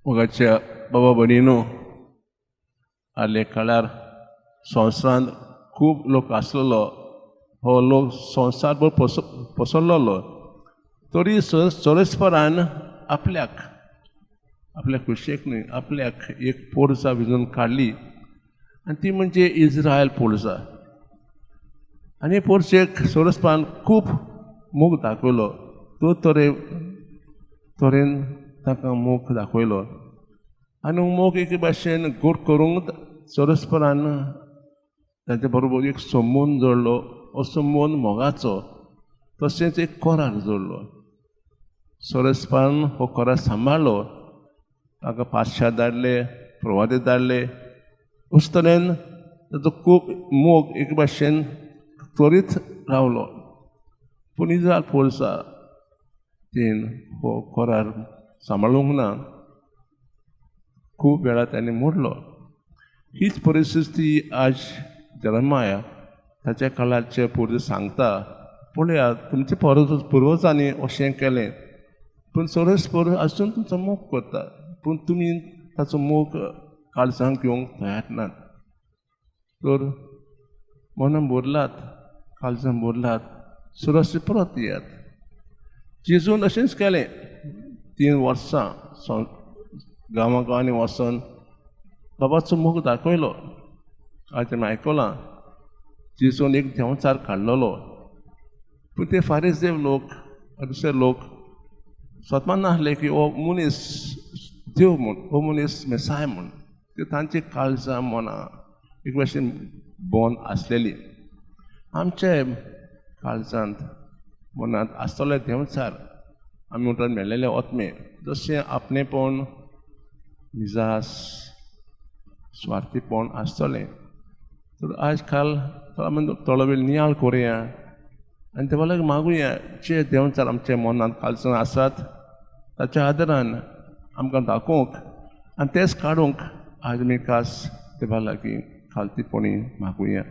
मोगाच्या बाबा भयणीनो आले काळार संवसारांत खूब लोक आसलेलो हो लोक संवसार भर पसरलेलो तरी सोरेस्परान आपल्या कुशेक न्ही आपल्याक एक पोरसा भिजून काडली आनी ती म्हणजे इज्रायल पोरसा आनी पोरशेक सोरेस्परान खूब मोग दाखयलो तो तरेन ताका मोग दाखयलो आनी मोग एके भाशेन गोड करूंक सोरेस्परान ताचे बरोबर एक संबंद जोडलो हो संबंद मोगाचो तशेंच एक कोरार जोडलो सोरेस्परान हो कोरार सांबाळलो ताका पाश्चात धाडले प्रवादे धाडले अशे तरेन ताचो खूब मोग एक भाशेन त्वरीत रावलो पूण इज्रायल पोरसा तीन हो कोरार सांबाळूंक ना खूब वेळा ताणें मोडलो हीच परिस्थिती आज जरमाया ताच्या काळाचे पुर्वी सांगता पळयात तुमचे पुर्वजांनी अशें केलें पूण सोरेस्पर आजून तुमचो मोग करता पूण तुमी ताचो मोग काळजांत घेवंक तयार नात तर मनां भरलात काळजां भरलात सुरक्षीत परत येयात जेजून अशेंच केलें 3 वर्सां गांवांनी वचून बाबाचो मोग दाखयलो आज आमी आयकलां जेजून एक देंवचार काडलेलो पूण ते फारिझेव लोक दुसरे लोक स्वता नासले की हो मनीस देव म्हूण हो मनीस मेसाय म्हूण ते तांची काळजां मनां एक भाशेन बंद आसलेली आमचे काळजांत मनांत आसतले देंवचार आमी म्हणटात मेळ्ळेले ओतमे जशें आपणेपण मिजाज स्वार्थीपण आसतलें तर आज काल आमी थोडो वेळ नियाळ करुया आनी देवा लागीं मागुया जे देंवचार आमच्या मनांत काळजांत आसात ताच्या आदारान आमकां दाखोवंक आनी तेच काडूंक आज आमी खास देवा लागीं खालतीपणी मागुया